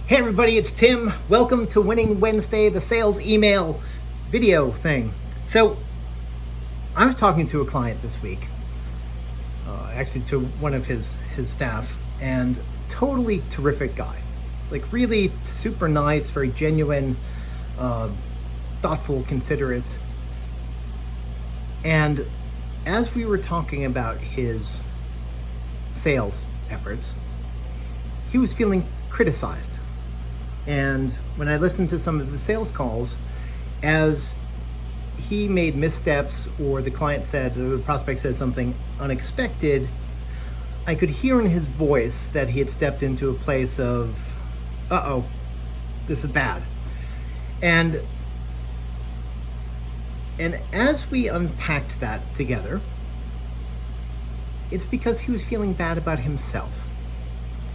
Hey everybody, it's Tim. Welcome to Winning Wednesday, the sales email video thing. So, I was talking to a client this week, actually to one of his staff, and totally terrific guy. Like really super nice, very genuine, thoughtful, considerate. And as we were talking about his sales efforts, he was feeling criticized. And when I listened to some of the sales calls, as he made missteps or the prospect said something unexpected, I could hear in his voice that he had stepped into a place of, uh-oh, this is bad. And as we unpacked that together, it's because he was feeling bad about himself.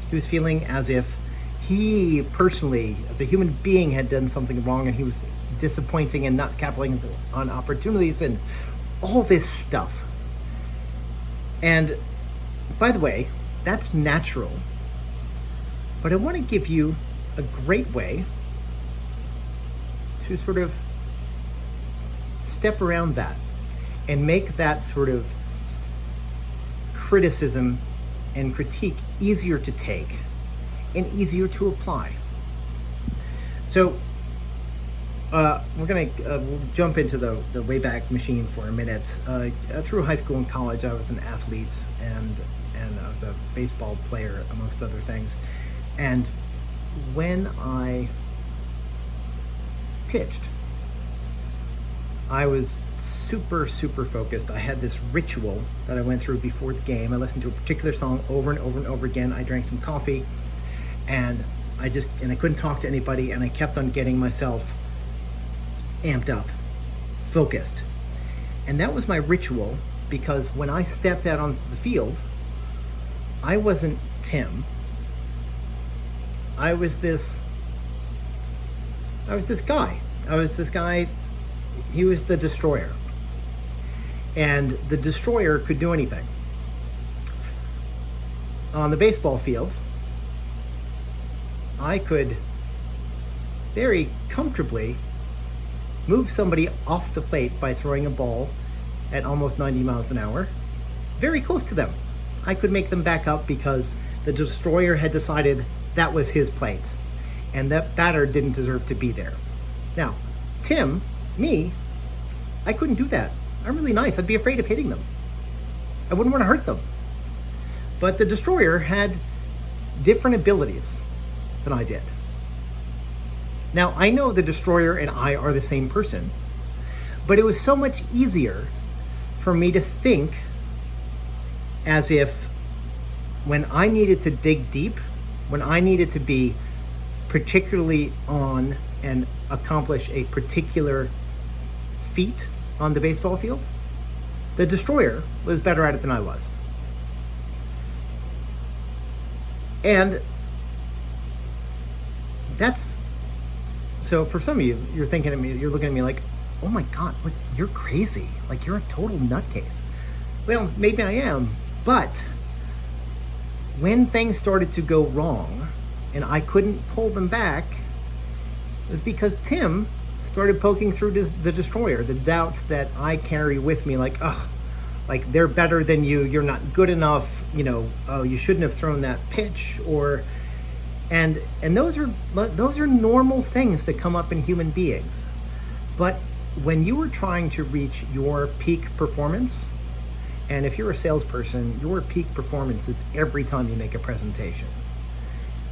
He was feeling as if he personally, as a human being, had done something wrong, and he was disappointing and not capitalizing on opportunities and all this stuff. And by the way, that's natural. But I want to give you a great way to sort of step around that and make that sort of criticism and critique easier to take and easier to apply. So we're going to we'll jump into the Wayback Machine for a minute. Through high school and college, I was an athlete and I was a baseball player, amongst other things. And when I pitched, I was super focused. I had this ritual that I went through before the game. I listened to a particular song over and over again. I drank some coffee, and I couldn't talk to anybody, and I kept on getting myself amped up, focused. And that was my ritual, because when I stepped out onto the field, I wasn't Tim. I was this guy. He was the destroyer. And the destroyer could do anything. On the baseball field, I could very comfortably move somebody off the plate by throwing a ball at almost 90 miles an hour, very close to them. I could make them back up because the destroyer had decided that was his plate, and that batter didn't deserve to be there. Now, Tim, me, I couldn't do that. I'm really nice. I'd be afraid of hitting them. I wouldn't want to hurt them. But the destroyer had different abilities than I did. Now, I know the destroyer and I are the same person, but it was so much easier for me to think as if when I needed to dig deep, when I needed to be particularly on and accomplish a particular feat on the baseball field, the destroyer was better at it than I was. And so for some of you, you're looking at me like, oh my God, you're crazy. Like, you're a total nutcase. Well, maybe I am, but when things started to go wrong and I couldn't pull them back, it was because Tim started poking through the destroyer, the doubts that I carry with me, like, like they're better than you, you're not good enough, oh, you shouldn't have thrown that pitch, and those are normal things that come up in human beings. But when you are trying to reach your peak performance, and if you're a salesperson, your peak performance is every time you make a presentation.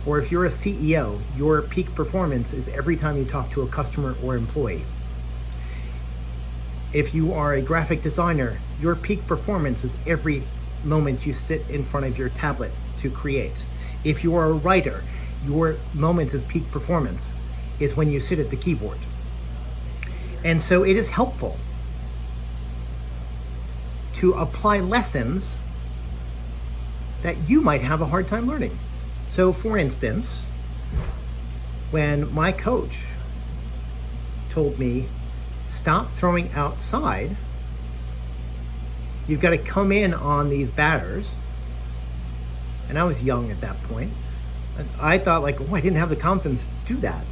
Or if you're a CEO, your peak performance is every time you talk to a customer or employee. If you are a graphic designer, your peak performance is every moment you sit in front of your tablet to create. If you are a writer, your moment of peak performance is when you sit at the keyboard. And so it is helpful to apply lessons that you might have a hard time learning. So for instance, when my coach told me, stop throwing outside, you've got to come in on these batters, and I was young at that point, I thought like, oh, I didn't have the confidence to do that.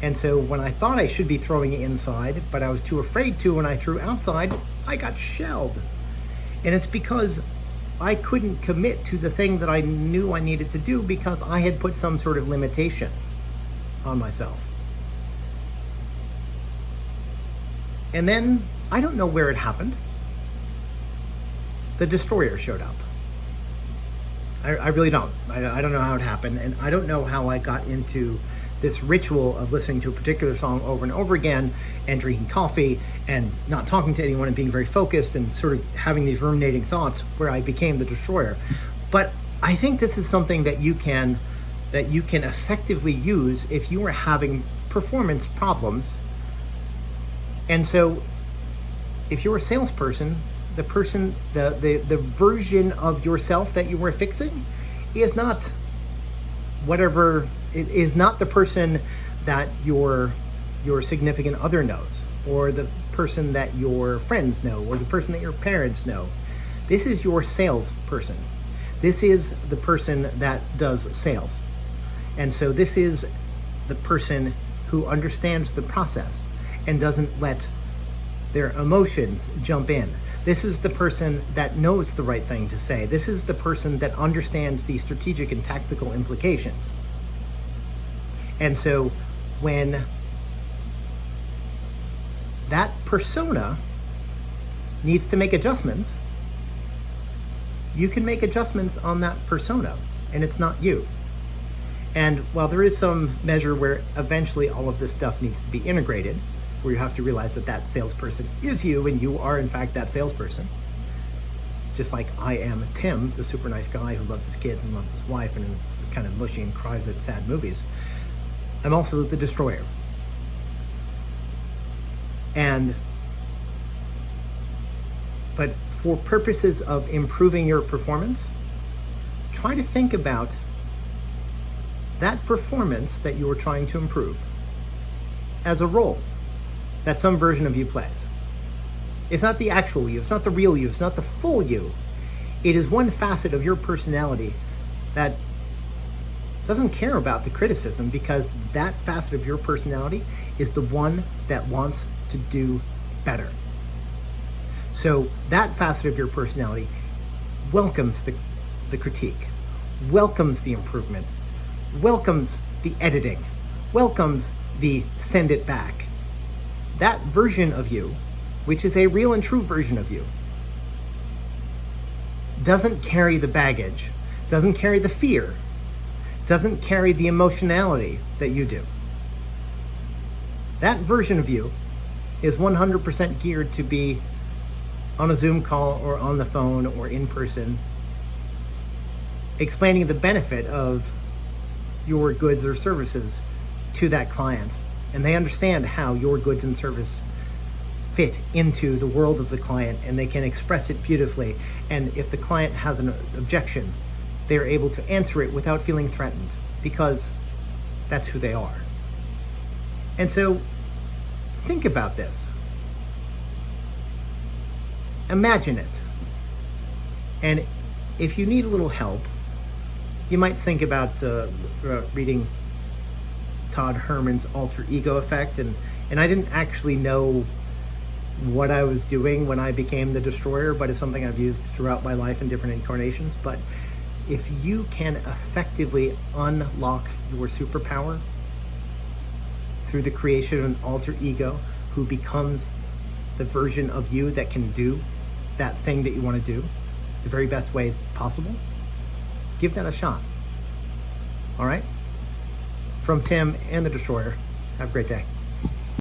And so when I thought I should be throwing it inside, but I was too afraid to when I threw outside, I got shelled. And it's because I couldn't commit to the thing that I knew I needed to do because I had put some sort of limitation on myself. And then, I don't know where it happened. The destroyer showed up. I really don't. I don't know how it happened, and I don't know how I got into this ritual of listening to a particular song over and over again and drinking coffee and not talking to anyone and being very focused and sort of having these ruminating thoughts where I became the destroyer. But I think this is something that you can effectively use if you are having performance problems. And so if you're a salesperson, the version of yourself that you were fixing is not whatever, it is not the person that your significant other knows, or the person that your friends know, or the person that your parents know. This is your salesperson. This is the person that does sales. And so this is the person who understands the process and doesn't let their emotions jump in. This is the person that knows the right thing to say. This is the person that understands the strategic and tactical implications. And so when that persona needs to make adjustments, you can make adjustments on that persona, and it's not you. And while there is some measure where eventually all of this stuff needs to be integrated, where you have to realize that that salesperson is you and you are in fact that salesperson. Just like I am Tim, the super nice guy who loves his kids and loves his wife and is kind of mushy and cries at sad movies. I'm also the destroyer. But for purposes of improving your performance, try to think about that performance that you are trying to improve as a role that some version of you plays. It's not the actual you, it's not the real you, it's not the full you. It is one facet of your personality that doesn't care about the criticism, because that facet of your personality is the one that wants to do better. So that facet of your personality welcomes the critique, welcomes the improvement, welcomes the editing, welcomes the send it back. That version of you, which is a real and true version of you, doesn't carry the baggage, doesn't carry the fear, doesn't carry the emotionality that you do. That version of you is 100% geared to be on a Zoom call or on the phone or in person, explaining the benefit of your goods or services to that client. And they understand how your goods and service fit into the world of the client, and they can express it beautifully. And if the client has an objection, they're able to answer it without feeling threatened, because that's who they are. And so think about this. Imagine it. And if you need a little help, you might think about reading Todd Herman's Alter Ego Effect, and I didn't actually know what I was doing when I became the destroyer, but it's something I've used throughout my life in different incarnations. But if you can effectively unlock your superpower through the creation of an alter ego who becomes the version of you that can do that thing that you want to do the very best way possible, give that a shot. All right? From Tim and the Destroyer, have a great day.